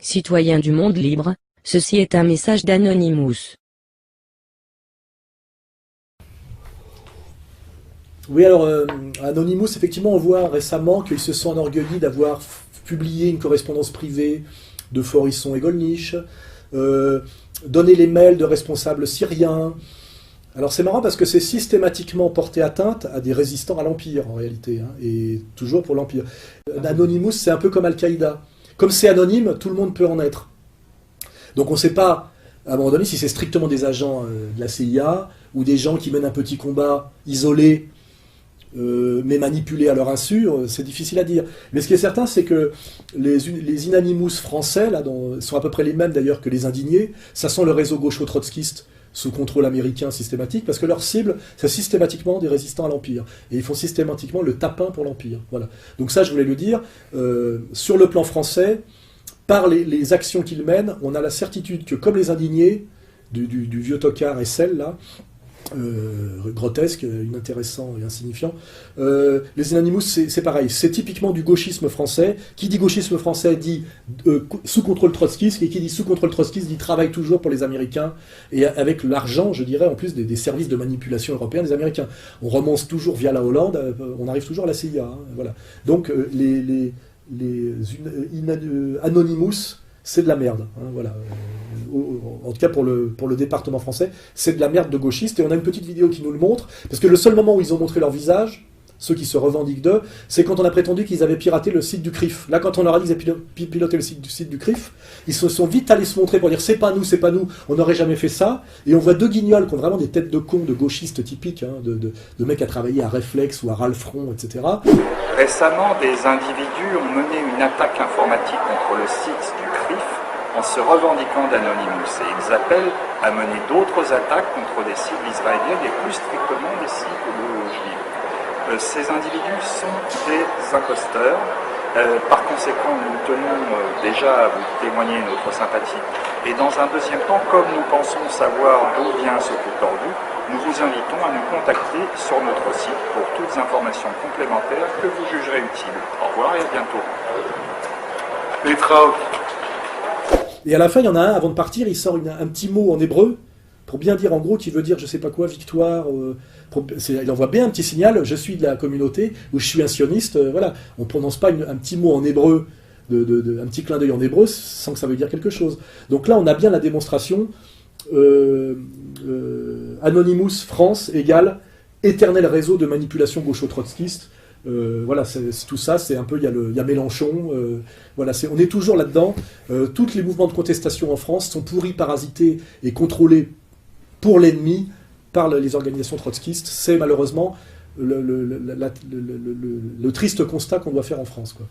citoyens du monde libre, ceci est un message d'Anonymous. Oui, alors, Anonymous, effectivement, on voit récemment qu'ils se sont enorgueillis d'avoir publié une correspondance privée de Forisson et Gollnisch, donné les mails de responsables syriens. Alors c'est marrant parce que c'est systématiquement porté atteinte à des résistants à l'Empire, en réalité, hein, et toujours pour l'Empire. Anonymous, c'est un peu comme Al-Qaïda. Comme c'est anonyme, tout le monde peut en être. Donc on ne sait pas, à un moment donné, si c'est strictement des agents de la CIA, ou des gens qui mènent un petit combat isolé, mais manipulés à leur insu, c'est difficile à dire. Mais ce qui est certain, c'est que les Inanimous français, là, sont à peu près les mêmes d'ailleurs que les Indignés, ça sent le réseau gaucho-trotskiste sous contrôle américain systématique, parce que leur cible, c'est systématiquement des résistants à l'Empire. Et ils font systématiquement le tapin pour l'Empire. Voilà. Donc ça, je voulais le dire. Sur le plan français, par les actions qu'ils mènent, on a la certitude que, comme les Indignés, du vieux tocard et celle là, grotesque, inintéressant et insignifiant. Les Inanimous, c'est pareil. C'est typiquement du gauchisme français. Qui dit gauchisme français dit sous contrôle trotskiste, et qui dit sous contrôle trotskiste dit travaille toujours pour les Américains, et avec l'argent, je dirais, en plus des services de manipulation européens des Américains. On remonte toujours via la Hollande, on arrive toujours à la CIA. Hein, voilà. Donc Anonymous, c'est de la merde. Hein, voilà. En tout cas pour le département français, c'est de la merde de gauchistes. Et on a une petite vidéo qui nous le montre, parce que le seul moment où ils ont montré leur visage, ceux qui se revendiquent d'eux, c'est quand on a prétendu qu'ils avaient piraté le site du CRIF. Là, quand on leur a dit qu'ils avaient piloté le site du CRIF, ils se sont vite allés se montrer pour dire c'est pas nous, on n'aurait jamais fait ça. Et on voit deux guignols qui ont vraiment des têtes de cons, de gauchistes typiques, hein, de mecs à travailler à Reflex ou à Ralfron, etc. Récemment, des individus ont mené une attaque informatique contre le site du CRIF en se revendiquant d'Anonymous. Et ils appellent à mener d'autres attaques contre des cibles israéliennes et plus strictement des cibles juives. Ces individus sont des imposteurs. Par conséquent, nous tenons déjà à vous témoigner notre sympathie. Et dans un deuxième temps, comme nous pensons savoir d'où vient ce coup tordu, nous vous invitons à nous contacter sur notre site pour toutes informations complémentaires que vous jugerez utiles. Au revoir et à bientôt. Les Traut. Et à la fin, il y en a un, avant de partir, il sort un petit mot en hébreu, pour bien dire en gros, qui veut dire je sais pas quoi, victoire. Il envoie bien un petit signal, je suis de la communauté, ou je suis un sioniste. Voilà. On ne prononce pas un petit mot en hébreu, un petit clin d'œil en hébreu, sans que ça veuille dire quelque chose. Donc là, on a bien la démonstration. Anonymous France égale éternel réseau de manipulation gaucho-trotskiste. Voilà, tout ça, c'est un peu, il y a Mélenchon, voilà, on est toujours là-dedans. Tous les mouvements de contestation en France sont pourris, parasités et contrôlés pour l'ennemi par les organisations trotskistes. C'est malheureusement le triste constat qu'on doit faire en France, quoi.